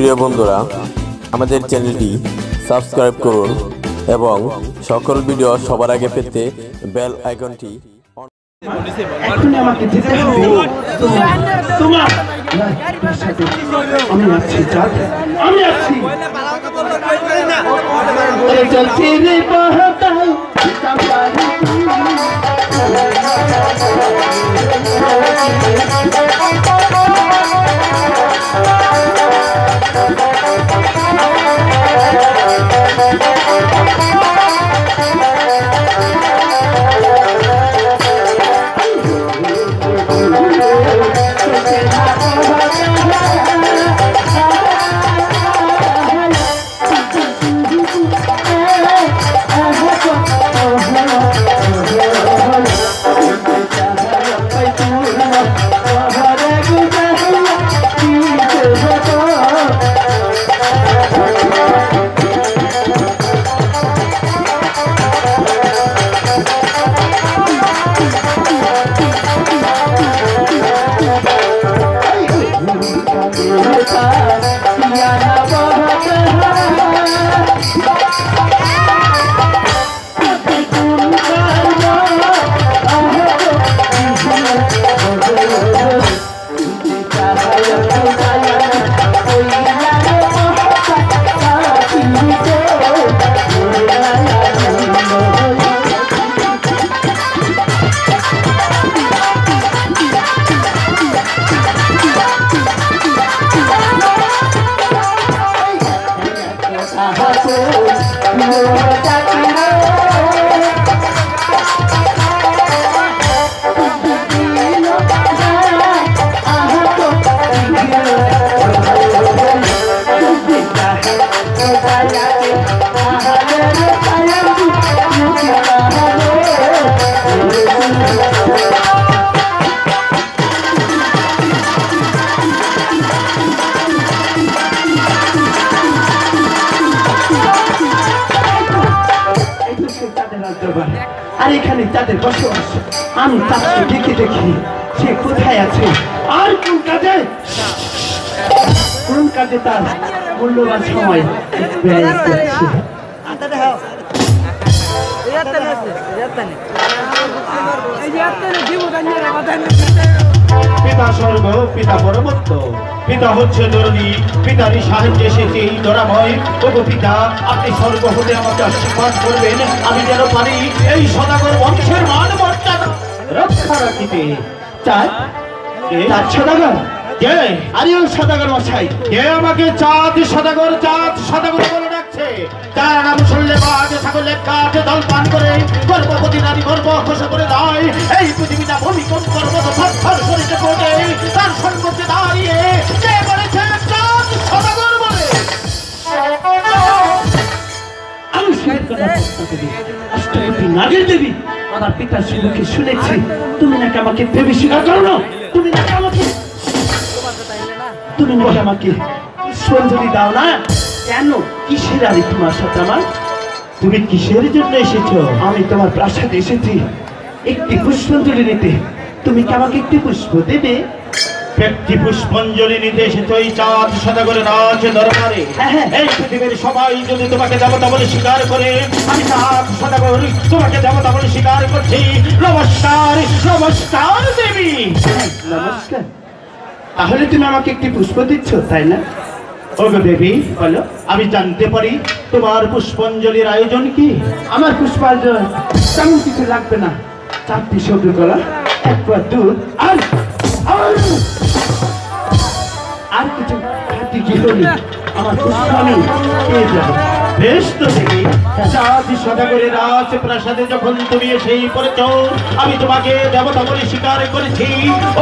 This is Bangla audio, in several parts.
প্রিয় বন্ধুরা, আমাদের চ্যানেলটি সাবস্ক্রাইব করুন এবং সকল ভিডিও সবার আগে পেতে বেল আইকনটি এখনই আমাকে যেতে হবে। তোমার আমি আছি, আমি আছি। চলছি রে বহতাই আর এখানে তাদের বসবাস। আমি তাকে দেখে দেখি সে কোথায় আছে আর কোন কাজে তার মূল্যবান সময় ব্যয় করছে। পিতা স্বর্গ, পিতা পরমত্ত, পিতা হচ্ছে দরদি, পিতারই সাহায্যে এসেছে এই ধরাময়। ওগো পিতা, আপনি স্বর্গ হতে আমাকে আশীর্বাদ করবেন, আমি যেন পারি এই সদাগর বংশের মান মর্যাদা রক্ষা রাখিতে। চাঁদ সদাগর? কে? আরে ওই সদাগর মশাই। কে আমাকে চাঁদ সদাগর বলে ডাকছে? তার নাম শুনলে বাঘ ছাগলের কাঠ দল পান করে গর্ভবতী নারী গর্ভ খসে করে দেয়। এই পৃথিবীটা ভূমিকম্প গর্ভত থরথর শরীরে পড়ে তার সম্মুখে দাঁড়িয়ে কে বলেছে চাঁদ সদাগর বলে? আমি অষ্টমী নাগের দেবী আমার পিতার মুখে শুনেছি তুমি নাকি আমাকে দেবী স্বীকার করো না। তুমি নাকি আমাকে সঞ্জলি দাও না কেন? কিসের আরে তোমার সাথে আমার? তুমি কিসের জন্য এসেছো? আমি তোমার প্রাসাদে এসেছি একটি পুষ্পাঞ্জলি নিতে। তুমি কি আমাকে একটি পুষ্প দেবে? ব্যক্তি পুষ্পাঞ্জলি নিতে এসেছো এই চাঁদ সদাগরের রাজ দরবারে? এই পৃথিবীর সবাই যদি তোমাকে দেবতা বলে স্বীকার করে, আমি চাঁদ সদাগর তোমাকে দেবতা বলে স্বীকার করছি। নমস্কার, নমস্কার দেবী। নমস্কার। তাহলে তুমি আমাকে একটি পুষ্প দিচ্ছ, তাই না? ওগো দেবী, বলো, আমি জানতে পারি তোমার পুষ্পাঞ্জলির আয়োজন কি? আমার পুষ্পাঞ্জলি তেমন কিছু লাগবে না। 4টি সবজি কলা, 1 পা দুধ আর কিছু খাঁটি ঘি হলে আমার পুষ্প আমি পেয়ে যাবো। বেশ তো দেবী, চাঁদ সদাগরের রাজ প্রাসাদে যখন তুমি এসেই পড়েছ, আমি তোমাকে দেবতা বলে স্বীকার করেছি।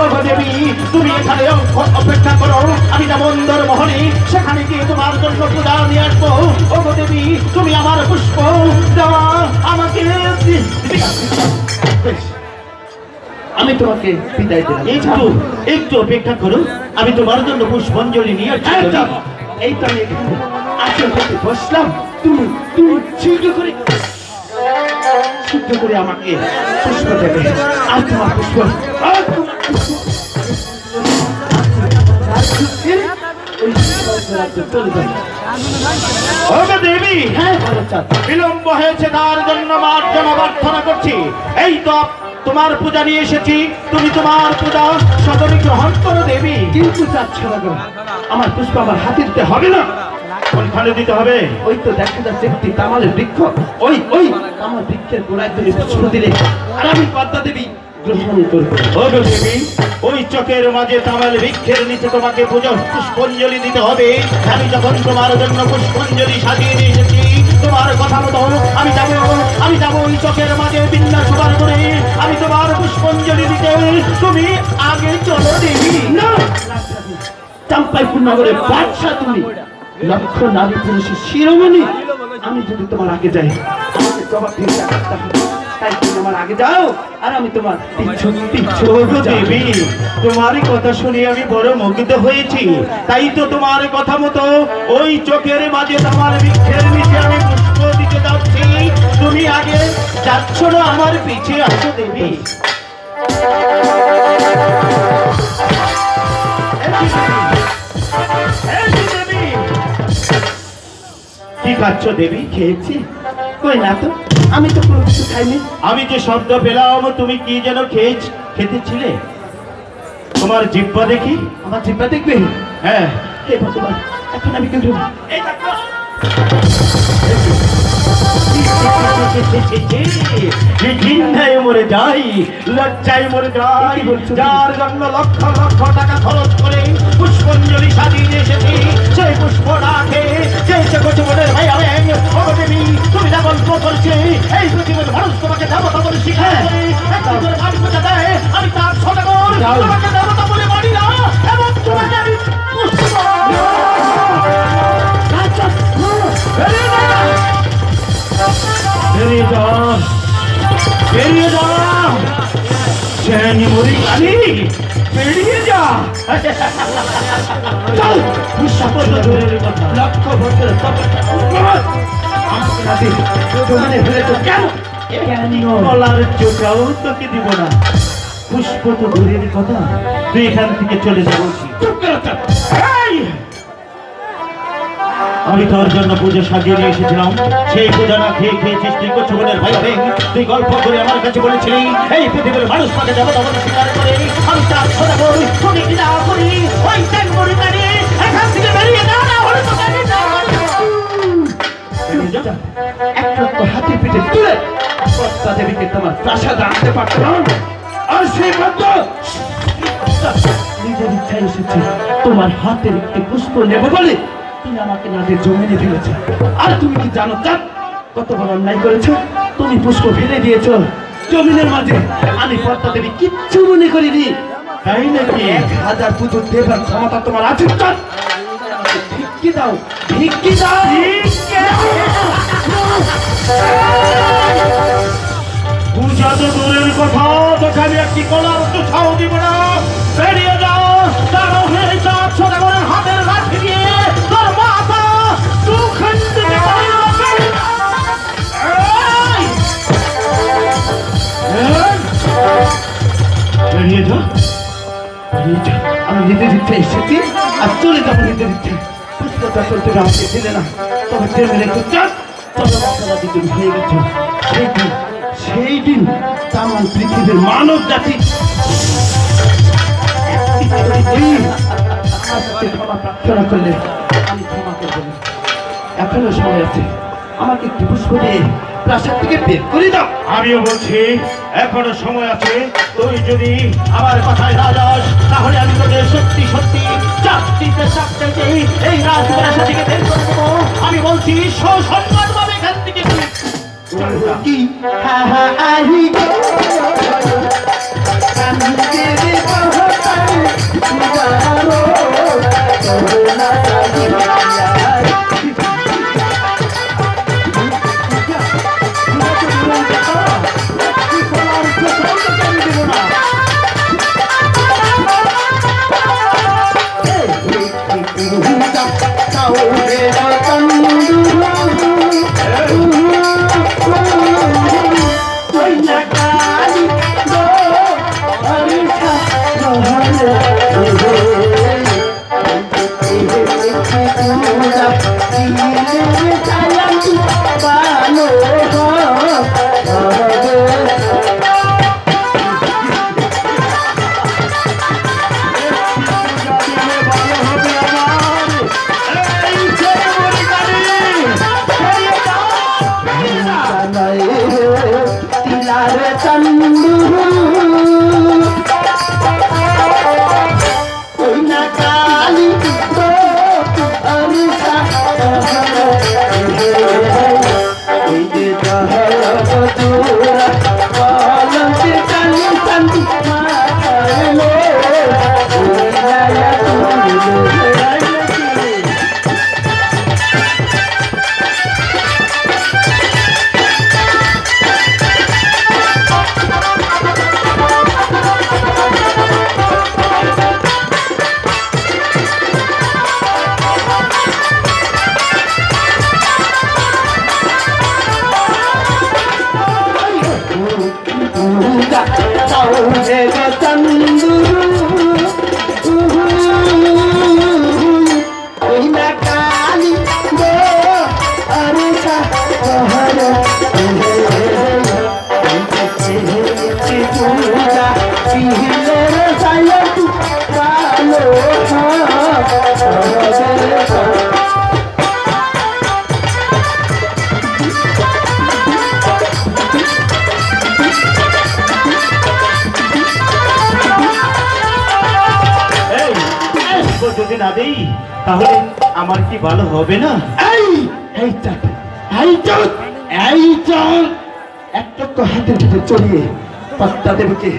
ওগো দেবী, তুমি এখানে অপেক্ষা করো, আমি দামোদর মহলে সেখানে গিয়ে তোমার জন্য পূজা নিয়ে আসবো। ওগো দেবী, তুমি আমার পুষ্প দেওয়া আমাকে আমি তোমাকে বিদায় দিলাম। একটু অপেক্ষা করো, আমি তোমার জন্য পুষ্পাঞ্জলি নিয়ে আসছি। এই তো আমি এখানে আসল হতে বসলাম। তুমি শুদ্ধ করে আমাকে পুষ্প দেবে। আর তোমার পুষ্প ওই চলে যাবে। ওগো দেবী, হ্যাঁ বলো চাঁদ। বিলম্ব হয়েছে তার জন্য মার্জনা প্রার্থনা করছি। এই তো তোমার পূজা নিয়ে এসেছি, তুমি তোমার পূজা সদরে গ্রহণ করো দেবী। কিন্তু চাঁদ সদাগর, আমার পুষ্প আমার হাতে দিতে হবে না। কোনখানে দিতে হবে? ওই তো দেখা যাচ্ছে একটি তামালের বৃক্ষ, ওই ওই তামাল বৃক্ষের গোড়ায় তুমি পুষ্প দিলে আর আমি পদ্মা দেবী গ্রহণ করবো। ওগো দেবী, ওই চকের মাঝে তামাল বৃক্ষের নিচে তোমাকে পূজা পুষ্পাঞ্জলি দিতে হবে। আমি যখন তোমার জন্য পুষ্পাঞ্জলি সাজিয়ে নিয়ে এসেছি, তোমার কথা মতো আমি যাবো ওই চকের মাঝে বিন্যাস বার করে আমি তোমার পুষ্পাঞ্জলি দিতে। তুমি আগে চলো দেবী। না, চাম্পাইপুর নগরের বাদশা তুমি, লক্ষ নারী পুরুষের শিরোমণি। আমি যদি তোমার আগে যাই আমাকে জবাব দিয়ে রাখতে হবে। তাই তুমি আমার আগে যাও আর আমি তোমার পিছু পিছু ওগো যাবো। দেবী, তোমারই কথা শুনে আমি বড় মুগ্ধ হয়েছি। তাই তো তোমার কথা মতো ওই চোখের মাঝে তোমার বৃক্ষের নিচে আমি পুষ্প দিতে যাচ্ছি। তুমি আগে যাচ্ছ না, আমার পিছিয়ে আসো দেবী। দেবী, কি খাচ্ছ দেবী? খেয়েছি? কই না তো, আমি তো কোনো কিছু খাইনি। আমি যে শব্দ পেলাম তুমি কি যেন খেতেছিলে। তোমার জিহ্বা দেখি। আমার জিব্বা দেখবে? হ্যাঁ, হে ভগবান, এখন আমি কিন্তু এই দেখো। ঘৃণায় মরে যাই, লজ্জায় মরে যাই। কি বলছো? যার জন্য লক্ষ লক্ষ টাকা খরচ করে পুষ্পাঞ্জলি সাজিয়ে এসেছি, সেই পুষ্প না খেয়ে যে কচুমনের ভাই আমি দেবী, তুমি যা গল্প করছে এই পৃথিবীর মানুষ তোমাকে দেবতা বলে শিখায়। আমি তার সদাগর, তোমাকে দেবতা বলে মানি না এবং তোমাকে আমি পুষ্প বেরিয়ে যা, বেরিয়ে যা, মরি কালি, বেরিয়ে যা। চল, লক্ষ বছরের তপস্যা আমাকে রাতে জমিনে ফেলেছো কেন? কলার চোটাও তোকে দিব না। পুষ্প তো দূরের কথা, তুই এখান থেকে চলে যাবো। আমি তোর জন্য পুজো সাজিয়ে নিয়ে এসেছিলাম, সেই পূজা না খেয়ে খেয়েছিস তুই কচুমনের ভাই হবে। তুই গল্প করে আমার কাছে বলেছিলি এই পৃথিবীর মানুষ তাকে দেবতা বলে স্বীকার করে। আমি তার সদা করি, তুমি কি না করি ওই ট্যাং মরি কানি এখান থেকে বেরিয়ে যা, না হলে তো কানে যা। একটা তো হাতে পিঠে তুলে পদ্মা দেবীকে তোমার প্রাসাদে আনতে পারতাম। আর সেই পদ্মা নিজের ইচ্ছায় এসেছে তোমার হাতের একটি পুষ্প নেব বলে তুমি আমাকে নাদের জমিনে ফেলেছো। আর তুমি কি জানো চাঁদ কত বড় অন্যায় করেছো? তুমি পুষ্প ফেলে দিয়েছো জমিনের মাঝে। আমি পদ্মা দেবী কিচ্ছু মনে করিনি। তাই নাকি? 1000 পুজো দেবার ক্ষমতা তোমার আছে চাঁদ। ভিক্ষি দাও, ভিক্ষি দাও। পূজা তো দূরের কথা, তোকে আমি একটি কলার তো ছাও দিব না। বেরিয়ে যাও, তার হয়ে যা সদাগরের হাতের লাঠি দিয়ে তোর মাথা দুখান থেকে বেরিয়ে যা, বেরিয়ে যা। আমি নিজের ইচ্ছে এসেছি আর চলে যাবো নিজের ইচ্ছে। পুষ্পটা চলতে আমাকে দিলে না, তবে জেনে রেখো চাঁদ চলমাদি তুমি হয়ে গেছো। সেই দিন তামাম পৃথিবীর মানব জাতি ক্ষমা প্রার্থনা করলে আমি ক্ষমা করবো না। এখনো সময় আছে, আমাকে একটু পুষ্প দিয়ে প্রাসাদ থেকে বের করে দাও। আমিও বলছি এখনো সময় আছে। তুই যদি আমার কথায় না যাস তাহলে আমি তোকে সত্যি সত্যি চাকরিতে চাকরিতে এই রাজপ্রাসাদ থেকে বের করে দেবো। আমি বলছি সসম্মান ভাবে এখান থেকে কি হ্যাঁ হ্যাঁ আহি গো আমি তেরে বহুতাই তুজারো করোনা সাজিয়া আরে চন্দু ওই না কালি তো আরে এই যে বলতে কালি চন্দু মারলো যদি না দেই তাহলে আমার কি ভালো হবে না? একটা তো হাতের ভিতরে চলিয়ে পাত্তা দেবীকে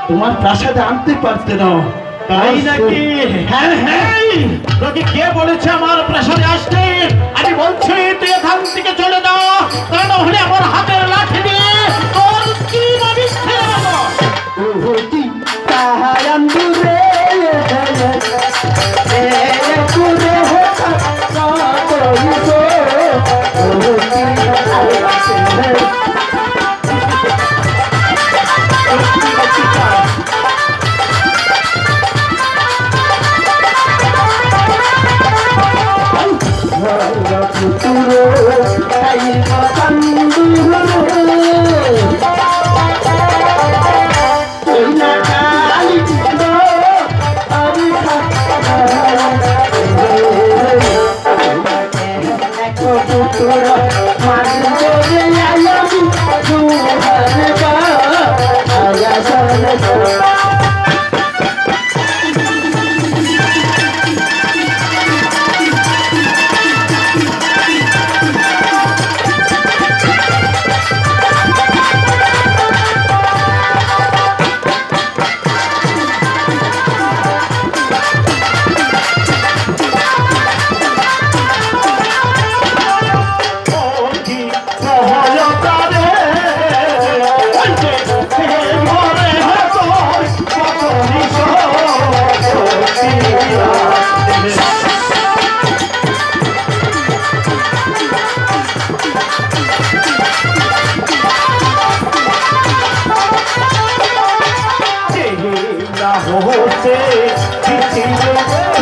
তোমার প্রাসাদে আনতে পারতে না, তাই নাকি? হ্যাঁ হ্যাঁ, তোকে কে বলেছে আমার প্রাসাদে আসতে? আমি বলছি তুই এখান থেকে চলে যা, তা না হলে আমার হাতের লাঠি দিয়ে তোর কি মারিস ছেড়ে দেব। होते